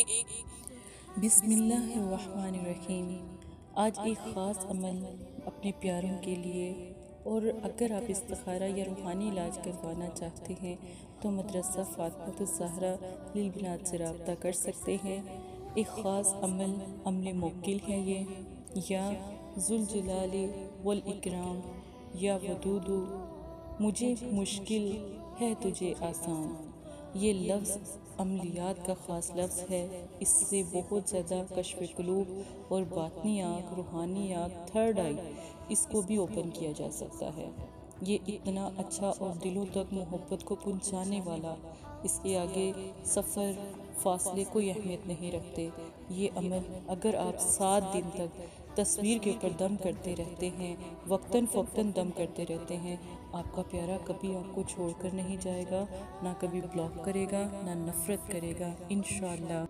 بسم اللہ الرحمن الرحیم۔ آج ایک خاص عمل اپنے پیاروں کے لیے، اور اگر آپ استخارہ یا روحانی علاج کروانا چاہتے ہیں تو مدرسہ فاطمۃ الزہرا للبنات سے رابطہ کر سکتے ہیں۔ ایک خاص عمل موکل ہے یہ، یا ذوالجلال والاکرام، یا ودود مجھے مشکل ہے تجھے آسان۔ یہ لفظ عملیات کا خاص لفظ ہے۔ اس سے بہت زیادہ کشف قلوب اور باطنی آنکھ، روحانی آنکھ، تھرڈ آئی، اس کو بھی اوپن کیا جا سکتا ہے۔ یہ اتنا اچھا اور دلوں تک محبت کو پہنچانے والا، اس کے آگے سفر فاصلے کوئی اہمیت نہیں رکھتے۔ یہ عمل اگر آپ 7 دن تک تصویر کے اوپر دم کرتے رہتے ہیں، وقتاً فوقتاً دم کرتے رہتے ہیں، آپ کا پیارا کبھی آپ کو چھوڑ کر نہیں جائے گا، نہ کبھی بلاک کرے گا، نہ نفرت کرے گا، انشاءاللہ۔